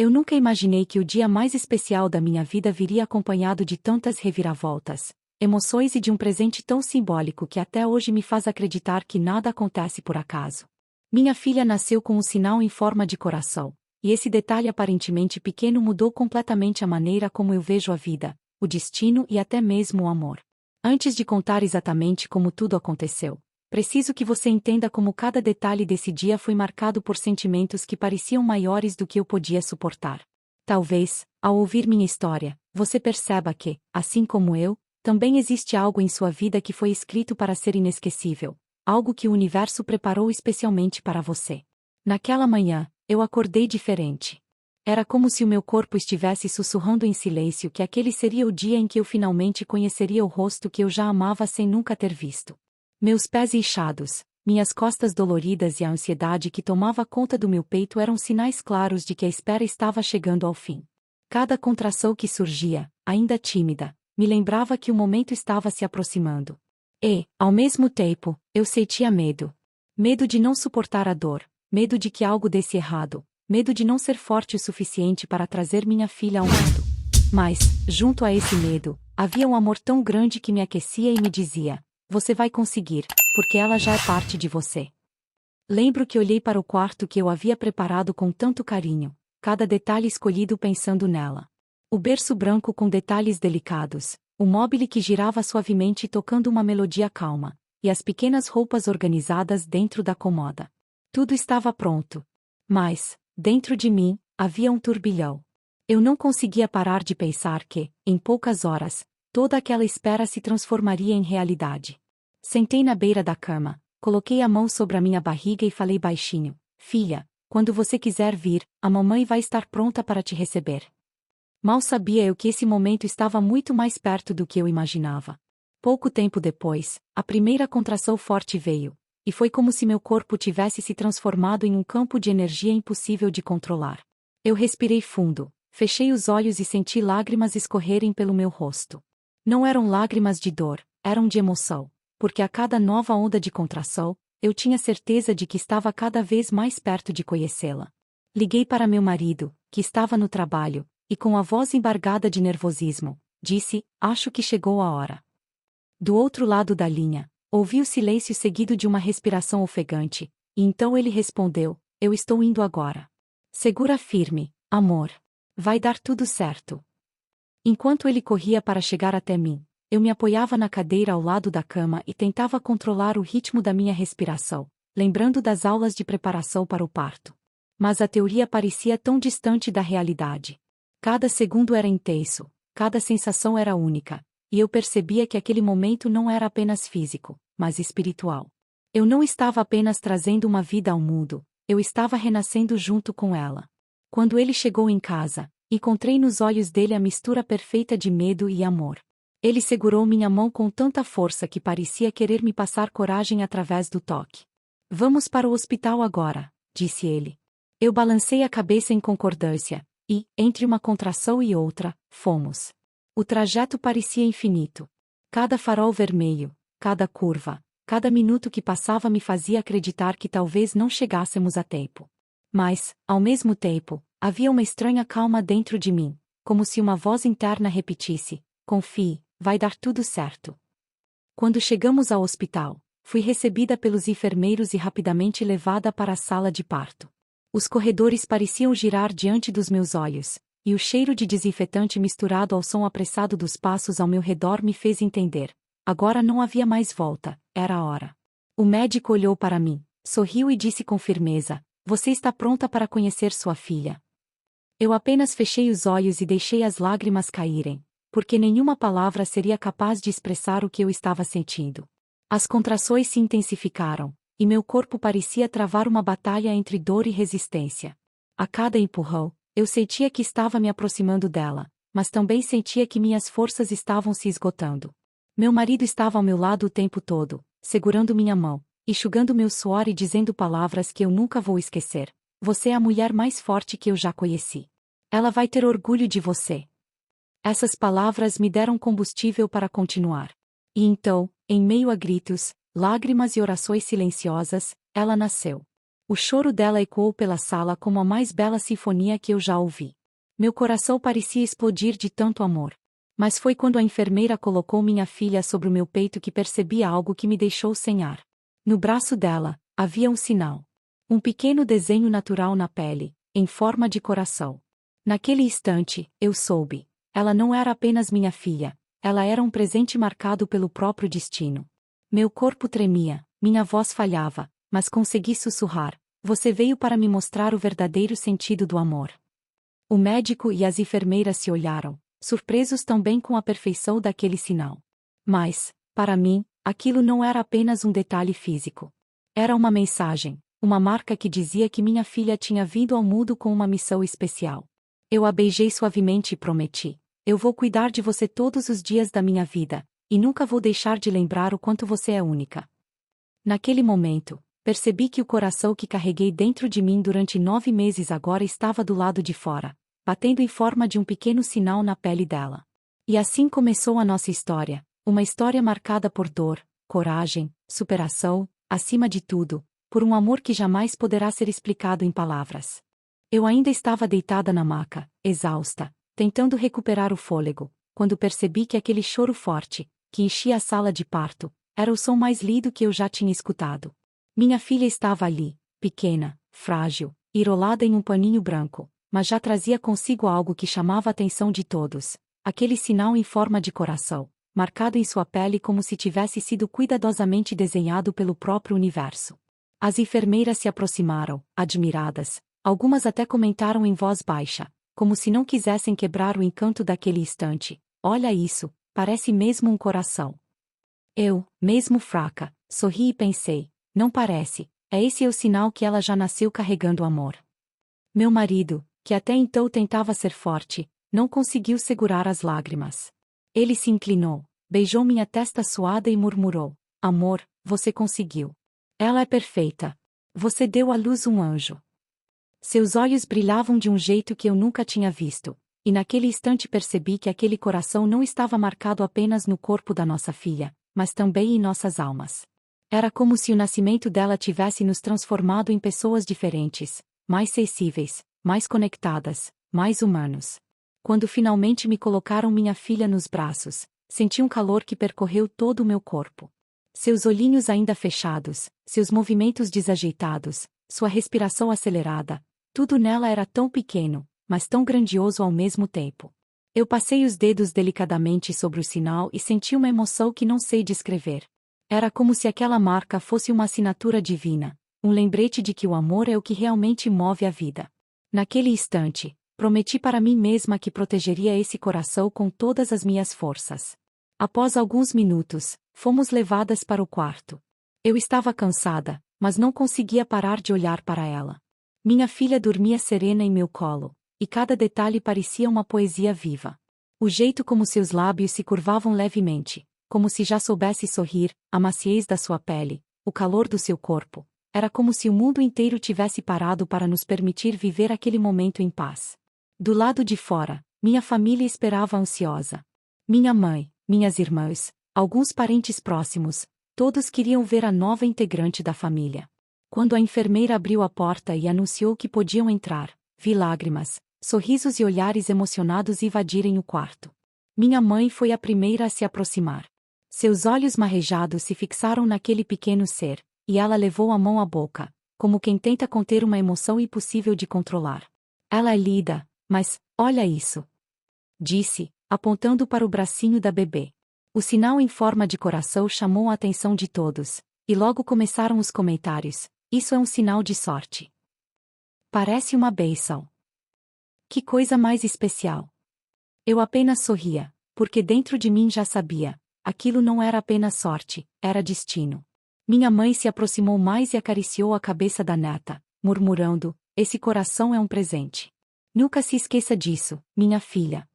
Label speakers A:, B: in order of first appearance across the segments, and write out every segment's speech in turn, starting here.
A: Eu nunca imaginei que o dia mais especial da minha vida viria acompanhado de tantas reviravoltas, emoções e de um presente tão simbólico que até hoje me faz acreditar que nada acontece por acaso. Minha filha nasceu com um sinal em forma de coração, e esse detalhe aparentemente pequeno mudou completamente a maneira como eu vejo a vida, o destino e até mesmo o amor. Antes de contar exatamente como tudo aconteceu, preciso que você entenda como cada detalhe desse dia foi marcado por sentimentos que pareciam maiores do que eu podia suportar. Talvez, ao ouvir minha história, você perceba que, assim como eu, também existe algo em sua vida que foi escrito para ser inesquecível, algo que o universo preparou especialmente para você. Naquela manhã, eu acordei diferente. Era como se o meu corpo estivesse sussurrando em silêncio que aquele seria o dia em que eu finalmente conheceria o rosto que eu já amava sem nunca ter visto. Meus pés inchados, minhas costas doloridas e a ansiedade que tomava conta do meu peito eram sinais claros de que a espera estava chegando ao fim. Cada contração que surgia, ainda tímida, me lembrava que o momento estava se aproximando. E, ao mesmo tempo, eu sentia medo. Medo de não suportar a dor, medo de que algo desse errado, medo de não ser forte o suficiente para trazer minha filha ao mundo. Mas, junto a esse medo, havia um amor tão grande que me aquecia e me dizia: você vai conseguir, porque ela já é parte de você. Lembro que olhei para o quarto que eu havia preparado com tanto carinho, cada detalhe escolhido pensando nela. O berço branco com detalhes delicados, o móbile que girava suavemente tocando uma melodia calma, e as pequenas roupas organizadas dentro da cômoda. Tudo estava pronto. Mas, dentro de mim, havia um turbilhão. Eu não conseguia parar de pensar que, em poucas horas, toda aquela espera se transformaria em realidade. Sentei na beira da cama, coloquei a mão sobre a minha barriga e falei baixinho: filha, quando você quiser vir, a mamãe vai estar pronta para te receber. Mal sabia eu que esse momento estava muito mais perto do que eu imaginava. Pouco tempo depois, a primeira contração forte veio, e foi como se meu corpo tivesse se transformado em um campo de energia impossível de controlar. Eu respirei fundo, fechei os olhos e senti lágrimas escorrerem pelo meu rosto. Não eram lágrimas de dor, eram de emoção, porque a cada nova onda de contração, eu tinha certeza de que estava cada vez mais perto de conhecê-la. Liguei para meu marido, que estava no trabalho, e com a voz embargada de nervosismo, disse: acho que chegou a hora. Do outro lado da linha, ouvi o silêncio seguido de uma respiração ofegante, e então ele respondeu: eu estou indo agora. Segura firme, amor. Vai dar tudo certo. Enquanto ele corria para chegar até mim, eu me apoiava na cadeira ao lado da cama e tentava controlar o ritmo da minha respiração, lembrando das aulas de preparação para o parto. Mas a teoria parecia tão distante da realidade. Cada segundo era intenso, cada sensação era única, e eu percebia que aquele momento não era apenas físico, mas espiritual. Eu não estava apenas trazendo uma vida ao mundo, eu estava renascendo junto com ela. Quando ele chegou em casa, encontrei nos olhos dele a mistura perfeita de medo e amor. Ele segurou minha mão com tanta força que parecia querer me passar coragem através do toque. Vamos para o hospital agora, disse ele. Eu balancei a cabeça em concordância, e, entre uma contração e outra, fomos. O trajeto parecia infinito. Cada farol vermelho, cada curva, cada minuto que passava me fazia acreditar que talvez não chegássemos a tempo. Mas, ao mesmo tempo, havia uma estranha calma dentro de mim, como se uma voz interna repetisse: confie, vai dar tudo certo. Quando chegamos ao hospital, fui recebida pelos enfermeiros e rapidamente levada para a sala de parto. Os corredores pareciam girar diante dos meus olhos, e o cheiro de desinfetante misturado ao som apressado dos passos ao meu redor me fez entender. Agora não havia mais volta, era a hora. O médico olhou para mim, sorriu e disse com firmeza: você está pronta para conhecer sua filha. Eu apenas fechei os olhos e deixei as lágrimas caírem, porque nenhuma palavra seria capaz de expressar o que eu estava sentindo. As contrações se intensificaram, e meu corpo parecia travar uma batalha entre dor e resistência. A cada empurrão, eu sentia que estava me aproximando dela, mas também sentia que minhas forças estavam se esgotando. Meu marido estava ao meu lado o tempo todo, segurando minha mão, enxugando meu suor e dizendo palavras que eu nunca vou esquecer: você é a mulher mais forte que eu já conheci. Ela vai ter orgulho de você. Essas palavras me deram combustível para continuar. E então, em meio a gritos, lágrimas e orações silenciosas, ela nasceu. O choro dela ecoou pela sala como a mais bela sinfonia que eu já ouvi. Meu coração parecia explodir de tanto amor. Mas foi quando a enfermeira colocou minha filha sobre o meu peito que percebi algo que me deixou sem ar. No braço dela, havia um sinal. Um pequeno desenho natural na pele, em forma de coração. Naquele instante, eu soube. Ela não era apenas minha filha, ela era um presente marcado pelo próprio destino. Meu corpo tremia, minha voz falhava, mas consegui sussurrar: "Você veio para me mostrar o verdadeiro sentido do amor." O médico e as enfermeiras se olharam, surpresos também com a perfeição daquele sinal. Mas, para mim, aquilo não era apenas um detalhe físico. Era uma mensagem, uma marca que dizia que minha filha tinha vindo ao mundo com uma missão especial. Eu a beijei suavemente e prometi: "Eu vou cuidar de você todos os dias da minha vida, e nunca vou deixar de lembrar o quanto você é única." Naquele momento, percebi que o coração que carreguei dentro de mim durante 9 meses agora estava do lado de fora, batendo em forma de um pequeno sinal na pele dela. E assim começou a nossa história, uma história marcada por dor, coragem, superação, acima de tudo, por um amor que jamais poderá ser explicado em palavras. Eu ainda estava deitada na maca, exausta, tentando recuperar o fôlego, quando percebi que aquele choro forte, que enchia a sala de parto, era o som mais lindo que eu já tinha escutado. Minha filha estava ali, pequena, frágil, enrolada em um paninho branco, mas já trazia consigo algo que chamava a atenção de todos: aquele sinal em forma de coração, marcado em sua pele como se tivesse sido cuidadosamente desenhado pelo próprio universo. As enfermeiras se aproximaram, admiradas, algumas até comentaram em voz baixa, como se não quisessem quebrar o encanto daquele instante: "Olha isso, parece mesmo um coração." Eu, mesmo fraca, sorri e pensei: "Não parece, esse é o sinal que ela já nasceu carregando amor." Meu marido, que até então tentava ser forte, não conseguiu segurar as lágrimas. Ele se inclinou, beijou minha testa suada e murmurou: "Amor, você conseguiu. Ela é perfeita. Você deu à luz um anjo." Seus olhos brilhavam de um jeito que eu nunca tinha visto, e naquele instante percebi que aquele coração não estava marcado apenas no corpo da nossa filha, mas também em nossas almas. Era como se o nascimento dela tivesse nos transformado em pessoas diferentes, mais sensíveis, mais conectadas, mais humanos. Quando finalmente me colocaram minha filha nos braços, senti um calor que percorreu todo o meu corpo. Seus olhinhos ainda fechados, seus movimentos desajeitados, sua respiração acelerada, tudo nela era tão pequeno, mas tão grandioso ao mesmo tempo. Eu passei os dedos delicadamente sobre o sinal e senti uma emoção que não sei descrever. Era como se aquela marca fosse uma assinatura divina, um lembrete de que o amor é o que realmente move a vida. Naquele instante, prometi para mim mesma que protegeria esse coração com todas as minhas forças. Após alguns minutos, fomos levadas para o quarto. Eu estava cansada, mas não conseguia parar de olhar para ela. Minha filha dormia serena em meu colo, e cada detalhe parecia uma poesia viva. O jeito como seus lábios se curvavam levemente, como se já soubesse sorrir, a maciez da sua pele, o calor do seu corpo, era como se o mundo inteiro tivesse parado para nos permitir viver aquele momento em paz. Do lado de fora, minha família esperava ansiosa. Minha mãe, minhas irmãs, alguns parentes próximos, todos queriam ver a nova integrante da família. Quando a enfermeira abriu a porta e anunciou que podiam entrar, vi lágrimas, sorrisos e olhares emocionados invadirem o quarto. Minha mãe foi a primeira a se aproximar. Seus olhos marrejados se fixaram naquele pequeno ser, e ela levou a mão à boca, como quem tenta conter uma emoção impossível de controlar. "Ela é linda, mas, olha isso!" disse, apontando para o bracinho da bebê. O sinal em forma de coração chamou a atenção de todos, e logo começaram os comentários: "Isso é um sinal de sorte. Parece uma bênção. Que coisa mais especial." Eu apenas sorria, porque dentro de mim já sabia, aquilo não era apenas sorte, era destino. Minha mãe se aproximou mais e acariciou a cabeça da neta, murmurando: "Esse coração é um presente. Nunca se esqueça disso, minha filha."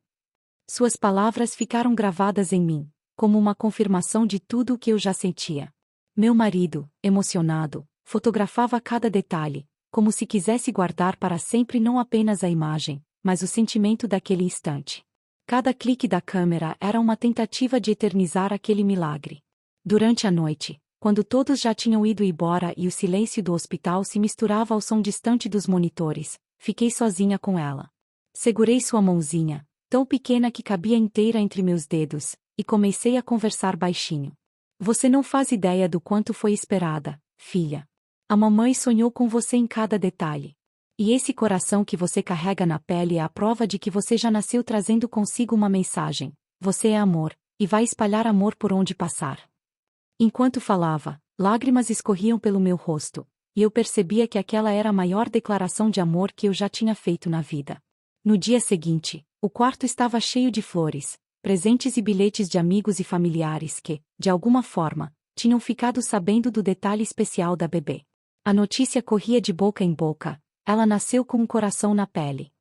A: Suas palavras ficaram gravadas em mim, como uma confirmação de tudo o que eu já sentia. Meu marido, emocionado, fotografava cada detalhe, como se quisesse guardar para sempre não apenas a imagem, mas o sentimento daquele instante. Cada clique da câmera era uma tentativa de eternizar aquele milagre. Durante a noite, Quando todos já tinham ido embora e o silêncio do hospital se misturava ao som distante dos monitores, fiquei sozinha com ela. Segurei sua mãozinha, tão pequena que cabia inteira entre meus dedos, e comecei a conversar baixinho. Você não faz ideia do quanto foi esperada, filha. A mamãe sonhou com você em cada detalhe. E esse coração que você carrega na pele é a prova de que você já nasceu trazendo consigo uma mensagem. Você é amor, e vai espalhar amor por onde passar. Enquanto falava, lágrimas escorriam pelo meu rosto, e eu percebia que aquela era a maior declaração de amor que eu já tinha feito na vida. No dia seguinte, o quarto estava cheio de flores, presentes e bilhetes de amigos e familiares que, de alguma forma, tinham ficado sabendo do detalhe especial da bebê. A notícia corria de boca em boca, ela nasceu com um coração na pele.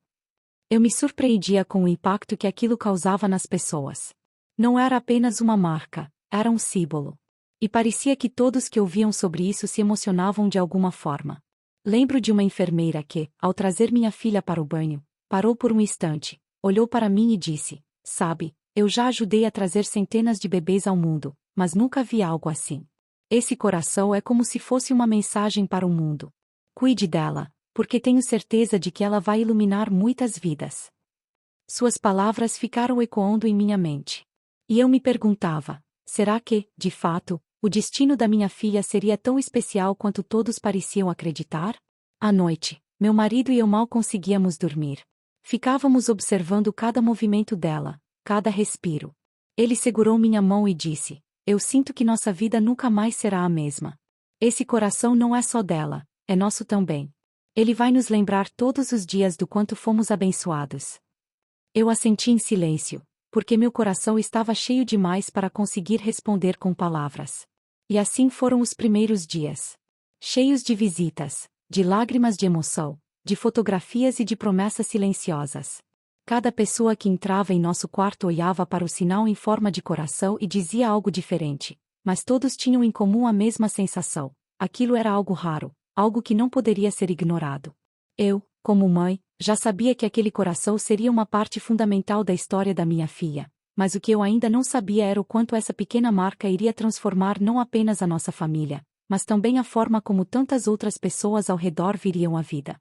A: Eu me surpreendia com o impacto que aquilo causava nas pessoas. Não era apenas uma marca, era um símbolo. E parecia que todos que ouviam sobre isso se emocionavam de alguma forma. Lembro de uma enfermeira que, ao trazer minha filha para o banho, parou por um instante, olhou para mim e disse: "Sabe, eu já ajudei a trazer centenas de bebês ao mundo, mas nunca vi algo assim. Esse coração é como se fosse uma mensagem para o mundo. Cuide dela, porque tenho certeza de que ela vai iluminar muitas vidas." Suas palavras ficaram ecoando em minha mente. E eu me perguntava: será que, de fato, o destino da minha filha seria tão especial quanto todos pareciam acreditar? À noite, meu marido e eu mal conseguíamos dormir. Ficávamos observando cada movimento dela, cada respiro. Ele segurou minha mão e disse: "Eu sinto que nossa vida nunca mais será a mesma. Esse coração não é só dela, é nosso também. Ele vai nos lembrar todos os dias do quanto fomos abençoados." Eu assenti em silêncio, porque meu coração estava cheio demais para conseguir responder com palavras. E assim foram os primeiros dias. Cheios de visitas, de lágrimas de emoção, de fotografias e de promessas silenciosas. Cada pessoa que entrava em nosso quarto olhava para o sinal em forma de coração e dizia algo diferente, mas todos tinham em comum a mesma sensação: aquilo era algo raro, algo que não poderia ser ignorado. Eu, como mãe, já sabia que aquele coração seria uma parte fundamental da história da minha filha, mas o que eu ainda não sabia era o quanto essa pequena marca iria transformar não apenas a nossa família, mas também a forma como tantas outras pessoas ao redor viriam a vida.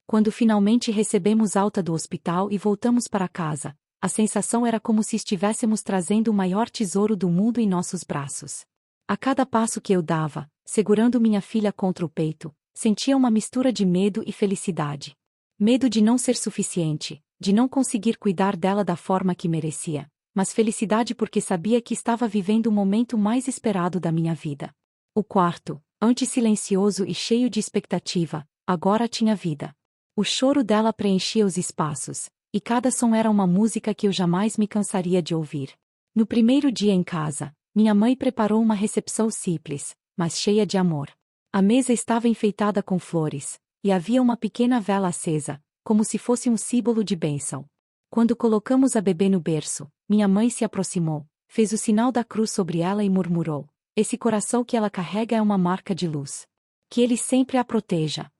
A: Quando finalmente recebemos alta do hospital e voltamos para casa, a sensação era como se estivéssemos trazendo o maior tesouro do mundo em nossos braços. A cada passo que eu dava, segurando minha filha contra o peito, sentia uma mistura de medo e felicidade. Medo de não ser suficiente, de não conseguir cuidar dela da forma que merecia, mas felicidade porque sabia que estava vivendo o momento mais esperado da minha vida. O quarto, antes silencioso e cheio de expectativa, agora tinha vida. O choro dela preenchia os espaços, e cada som era uma música que eu jamais me cansaria de ouvir. No primeiro dia em casa, minha mãe preparou uma recepção simples, mas cheia de amor. A mesa estava enfeitada com flores, e havia uma pequena vela acesa, como se fosse um símbolo de bênção. Quando colocamos a bebê no berço, minha mãe se aproximou, fez o sinal da cruz sobre ela e murmurou: "Esse coração que ela carrega é uma marca de luz. Que ele sempre a proteja."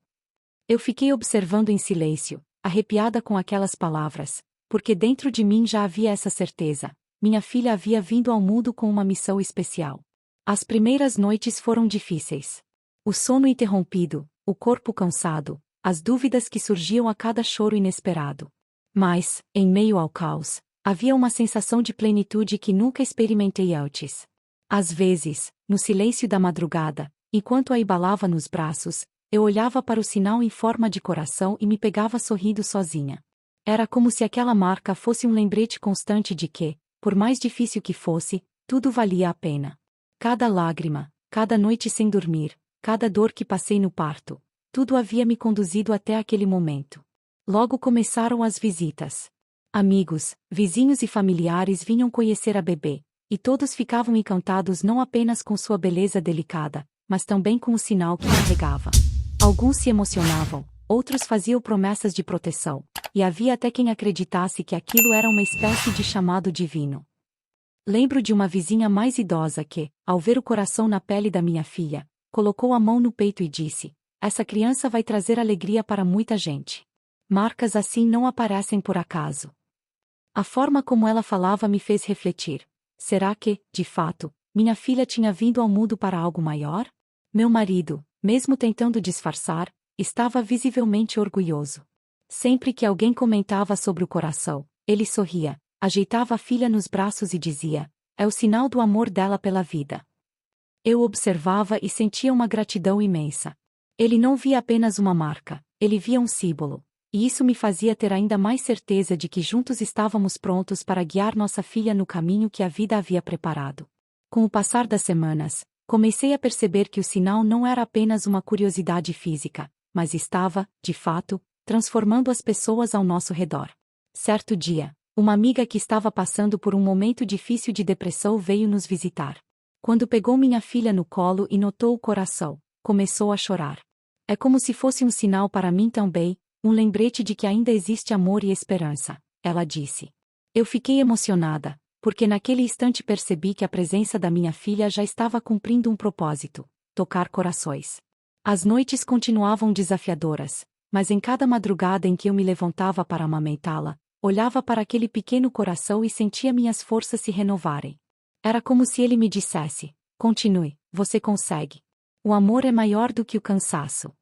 A: Eu fiquei observando em silêncio, arrepiada com aquelas palavras, porque dentro de mim já havia essa certeza: minha filha havia vindo ao mundo com uma missão especial. As primeiras noites foram difíceis. O sono interrompido, o corpo cansado, as dúvidas que surgiam a cada choro inesperado. Mas, em meio ao caos, havia uma sensação de plenitude que nunca experimentei antes. Às vezes, no silêncio da madrugada, enquanto a embalava nos braços, eu olhava para o sinal em forma de coração e me pegava sorrindo sozinha. Era como se aquela marca fosse um lembrete constante de que, por mais difícil que fosse, tudo valia a pena. Cada lágrima, cada noite sem dormir, cada dor que passei no parto, tudo havia me conduzido até aquele momento. Logo começaram as visitas. Amigos, vizinhos e familiares vinham conhecer a bebê, e todos ficavam encantados não apenas com sua beleza delicada, mas também com o sinal que carregava. Alguns se emocionavam, outros faziam promessas de proteção, e havia até quem acreditasse que aquilo era uma espécie de chamado divino. Lembro de uma vizinha mais idosa que, ao ver o coração na pele da minha filha, colocou a mão no peito e disse: "Essa criança vai trazer alegria para muita gente." Marcas assim não aparecem por acaso. A forma como ela falava me fez refletir: será que, de fato, Minha filha tinha vindo ao mundo para algo maior? Meu marido, mesmo tentando disfarçar, estava visivelmente orgulhoso. Sempre que alguém comentava sobre o coração, ele sorria, ajeitava a filha nos braços e dizia: é o sinal do amor dela pela vida. Eu observava e sentia uma gratidão imensa. Ele não via apenas uma marca, ele via um símbolo, e isso me fazia ter ainda mais certeza de que juntos estávamos prontos para guiar nossa filha no caminho que a vida havia preparado. Com o passar das semanas, comecei a perceber que o sinal não era apenas uma curiosidade física, mas estava, de fato, transformando as pessoas ao nosso redor. Certo dia, uma amiga que estava passando por um momento difícil de depressão veio nos visitar. Quando pegou minha filha no colo e notou o coração, começou a chorar. É como se fosse um sinal para mim também, um lembrete de que ainda existe amor e esperança, ela disse. Eu fiquei emocionada, porque naquele instante percebi que a presença da minha filha já estava cumprindo um propósito: tocar corações. As noites continuavam desafiadoras, mas em cada madrugada em que eu me levantava para amamentá-la, olhava para aquele pequeno coração e sentia minhas forças se renovarem. Era como se ele me dissesse: continue, você consegue. O amor é maior do que o cansaço.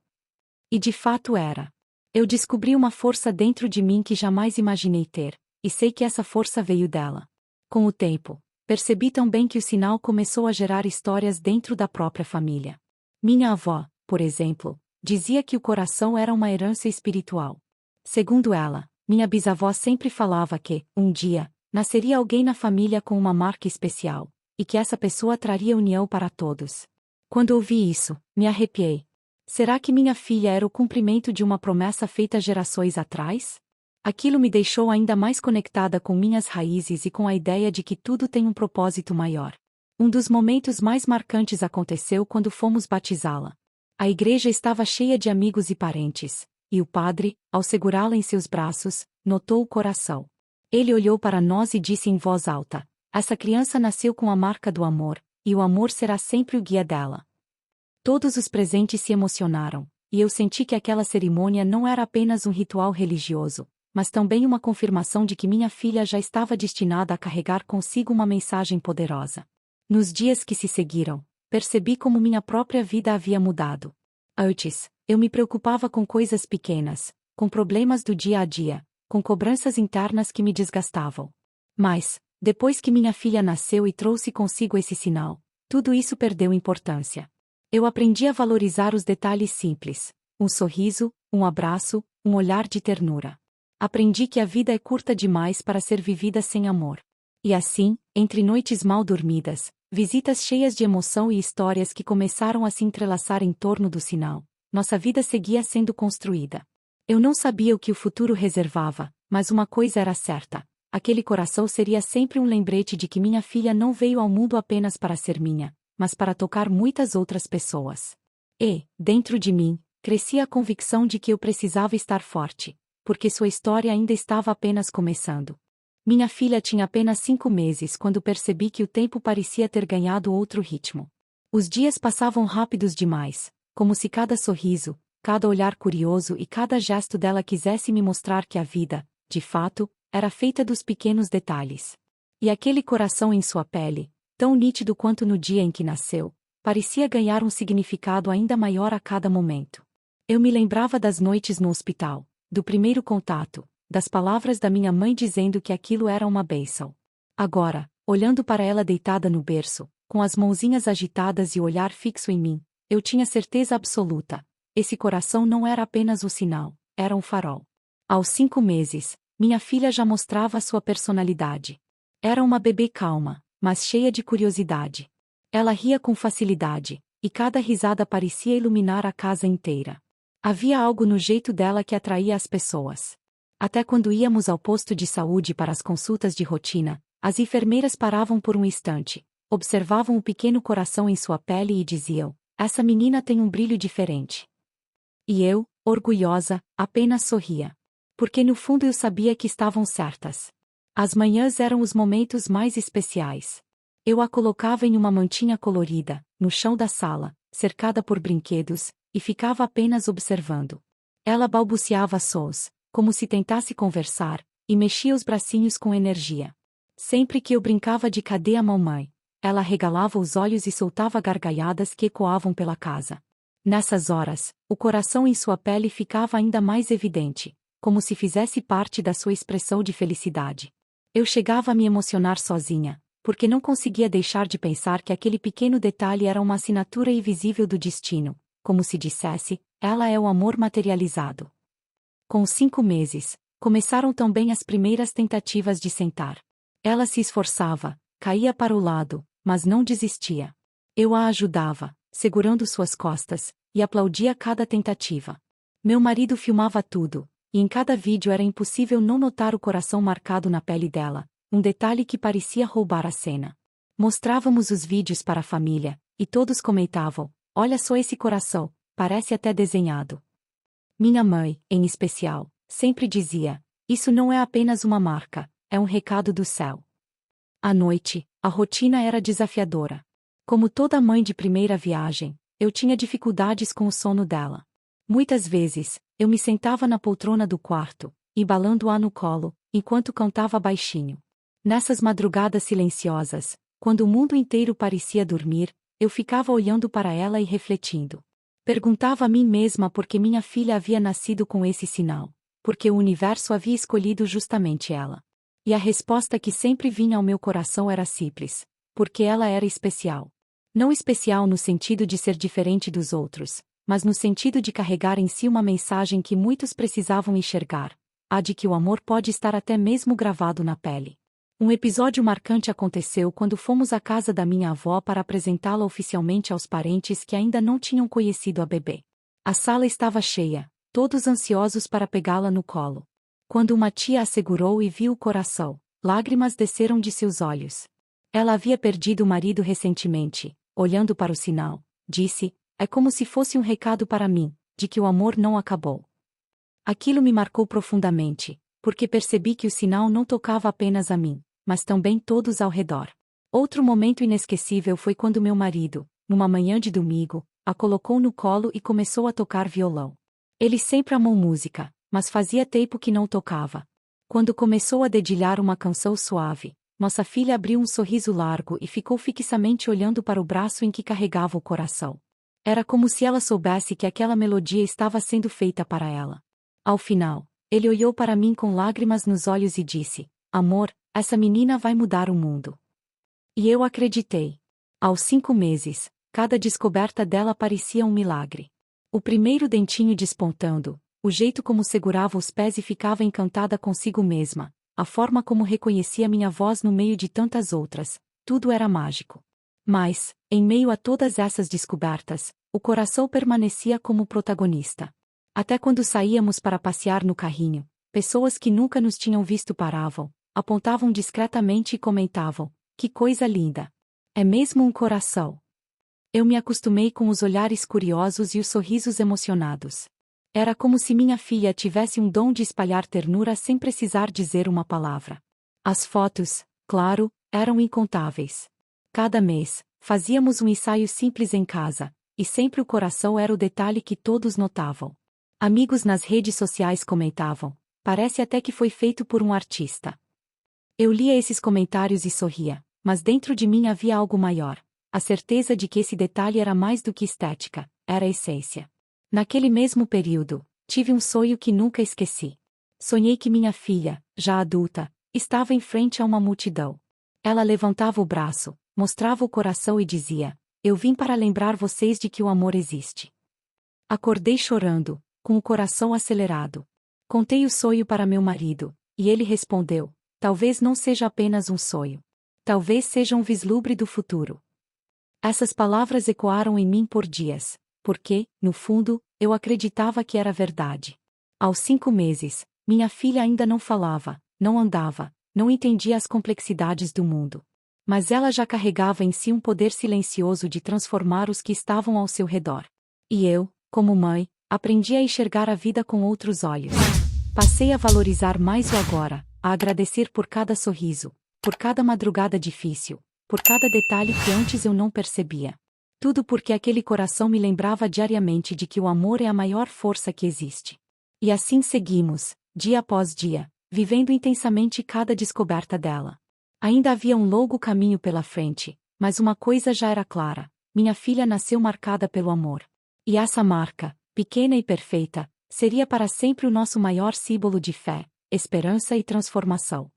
A: E de fato era. Eu descobri uma força dentro de mim que jamais imaginei ter, e sei que essa força veio dela. Com o tempo, percebi também que o sinal começou a gerar histórias dentro da própria família. Minha avó, por exemplo, dizia que o coração era uma herança espiritual. Segundo ela, minha bisavó sempre falava que, um dia, nasceria alguém na família com uma marca especial, e que essa pessoa traria união para todos. Quando ouvi isso, me arrepiei. Será que minha filha era o cumprimento de uma promessa feita gerações atrás? Aquilo me deixou ainda mais conectada com minhas raízes e com a ideia de que tudo tem um propósito maior. Um dos momentos mais marcantes aconteceu quando fomos batizá-la. A igreja estava cheia de amigos e parentes, e o padre, ao segurá-la em seus braços, notou o coração. Ele olhou para nós e disse em voz alta: essa criança nasceu com a marca do amor, e o amor será sempre o guia dela. Todos os presentes se emocionaram, e eu senti que aquela cerimônia não era apenas um ritual religioso, mas também uma confirmação de que minha filha já estava destinada a carregar consigo uma mensagem poderosa. Nos dias que se seguiram, percebi como minha própria vida havia mudado. Antes, eu me preocupava com coisas pequenas, com problemas do dia a dia, com cobranças internas que me desgastavam. Mas, depois que minha filha nasceu e trouxe consigo esse sinal, tudo isso perdeu importância. Eu aprendi a valorizar os detalhes simples: um sorriso, um abraço, um olhar de ternura. Aprendi que a vida é curta demais para ser vivida sem amor. E assim, entre noites mal dormidas, visitas cheias de emoção e histórias que começaram a se entrelaçar em torno do sinal, nossa vida seguia sendo construída. Eu não sabia o que o futuro reservava, mas uma coisa era certa: aquele coração seria sempre um lembrete de que minha filha não veio ao mundo apenas para ser minha, mas para tocar muitas outras pessoas. E, dentro de mim, crescia a convicção de que eu precisava estar forte, porque sua história ainda estava apenas começando. Minha filha tinha apenas 5 meses quando percebi que o tempo parecia ter ganhado outro ritmo. Os dias passavam rápidos demais, como se cada sorriso, cada olhar curioso e cada gesto dela quisesse me mostrar que a vida, de fato, era feita dos pequenos detalhes. E aquele coração em sua pele, tão nítido quanto no dia em que nasceu, parecia ganhar um significado ainda maior a cada momento. Eu me lembrava das noites no hospital, do primeiro contato, das palavras da minha mãe dizendo que aquilo era uma bênção. Agora, olhando para ela deitada no berço, com as mãozinhas agitadas e o olhar fixo em mim, eu tinha certeza absoluta: esse coração não era apenas um sinal, era um farol. Aos 5 meses, minha filha já mostrava sua personalidade. Era uma bebê calma, mas cheia de curiosidade. Ela ria com facilidade, e cada risada parecia iluminar a casa inteira. Havia algo no jeito dela que atraía as pessoas. Até quando íamos ao posto de saúde para as consultas de rotina, as enfermeiras paravam por um instante, observavam o pequeno coração em sua pele e diziam: essa menina tem um brilho diferente. E eu, orgulhosa, apenas sorria. Porque no fundo eu sabia que estavam certas. As manhãs eram os momentos mais especiais. Eu a colocava em uma mantinha colorida, no chão da sala, cercada por brinquedos, e ficava apenas observando. Ela balbuciava sons, como se tentasse conversar, e mexia os bracinhos com energia. Sempre que eu brincava de cadê a mamãe, ela regalava os olhos e soltava gargalhadas que ecoavam pela casa. Nessas horas, o coração em sua pele ficava ainda mais evidente, como se fizesse parte da sua expressão de felicidade. Eu chegava a me emocionar sozinha, porque não conseguia deixar de pensar que aquele pequeno detalhe era uma assinatura invisível do destino, como se dissesse, ela é o amor materializado. Com os 5 meses, começaram também as primeiras tentativas de sentar. Ela se esforçava, caía para o lado, mas não desistia. Eu a ajudava, segurando suas costas, e aplaudia cada tentativa. Meu marido filmava tudo, e em cada vídeo era impossível não notar o coração marcado na pele dela, um detalhe que parecia roubar a cena. Mostrávamos os vídeos para a família, e todos comentavam: olha só esse coração, parece até desenhado. Minha mãe, em especial, sempre dizia: isso não é apenas uma marca, é um recado do céu. À noite, a rotina era desafiadora. Como toda mãe de primeira viagem, eu tinha dificuldades com o sono dela. Muitas vezes, eu me sentava na poltrona do quarto, embalando-a no colo, enquanto cantava baixinho. Nessas madrugadas silenciosas, quando o mundo inteiro parecia dormir, eu ficava olhando para ela e refletindo. Perguntava a mim mesma por que minha filha havia nascido com esse sinal, porque o universo havia escolhido justamente ela. E a resposta que sempre vinha ao meu coração era simples: porque ela era especial. Não especial no sentido de ser diferente dos outros, mas no sentido de carregar em si uma mensagem que muitos precisavam enxergar, a de que o amor pode estar até mesmo gravado na pele. Um episódio marcante aconteceu quando fomos à casa da minha avó para apresentá-la oficialmente aos parentes que ainda não tinham conhecido a bebê. A sala estava cheia, todos ansiosos para pegá-la no colo. Quando uma tia a segurou e viu o coração, lágrimas desceram de seus olhos. Ela havia perdido o marido recentemente. Olhando para o sinal, disse: é como se fosse um recado para mim, de que o amor não acabou. Aquilo me marcou profundamente, porque percebi que o sinal não tocava apenas a mim, mas também todos ao redor. Outro momento inesquecível foi quando meu marido, numa manhã de domingo, a colocou no colo e começou a tocar violão. Ele sempre amou música, mas fazia tempo que não tocava. Quando começou a dedilhar uma canção suave, nossa filha abriu um sorriso largo e ficou fixamente olhando para o braço em que carregava o coração. Era como se ela soubesse que aquela melodia estava sendo feita para ela. Ao final, ele olhou para mim com lágrimas nos olhos e disse: amor, essa menina vai mudar o mundo. E eu acreditei. Aos 5 meses, cada descoberta dela parecia um milagre. O primeiro dentinho despontando, o jeito como segurava os pés e ficava encantada consigo mesma, a forma como reconhecia minha voz no meio de tantas outras, tudo era mágico. Mas, em meio a todas essas descobertas, o coração permanecia como protagonista. Até quando saíamos para passear no carrinho, pessoas que nunca nos tinham visto paravam, apontavam discretamente e comentavam: que coisa linda! É mesmo um coração. Eu me acostumei com os olhares curiosos e os sorrisos emocionados. Era como se minha filha tivesse um dom de espalhar ternura sem precisar dizer uma palavra. As fotos, claro, eram incontáveis. Cada mês, fazíamos um ensaio simples em casa, e sempre o coração era o detalhe que todos notavam. Amigos nas redes sociais comentavam: parece até que foi feito por um artista. Eu lia esses comentários e sorria, mas dentro de mim havia algo maior, a certeza de que esse detalhe era mais do que estética, era a essência. Naquele mesmo período, tive um sonho que nunca esqueci. Sonhei que minha filha, já adulta, estava em frente a uma multidão. Ela levantava o braço, mostrava o coração e dizia: eu vim para lembrar vocês de que o amor existe. Acordei chorando, com o coração acelerado. Contei o sonho para meu marido, e ele respondeu: talvez não seja apenas um sonho. Talvez seja um vislumbre do futuro. Essas palavras ecoaram em mim por dias, porque, no fundo, eu acreditava que era verdade. Aos 5 meses, minha filha ainda não falava, não andava, não entendia as complexidades do mundo. Mas ela já carregava em si um poder silencioso de transformar os que estavam ao seu redor. E eu, como mãe, aprendi a enxergar a vida com outros olhos. Passei a valorizar mais o agora, a agradecer por cada sorriso, por cada madrugada difícil, por cada detalhe que antes eu não percebia. Tudo porque aquele coração me lembrava diariamente de que o amor é a maior força que existe. E assim seguimos, dia após dia, vivendo intensamente cada descoberta dela. Ainda havia um longo caminho pela frente, Mas uma coisa já era clara: minha filha nasceu marcada pelo amor. E essa marca, pequena e perfeita, seria para sempre o nosso maior símbolo de fé, esperança e transformação.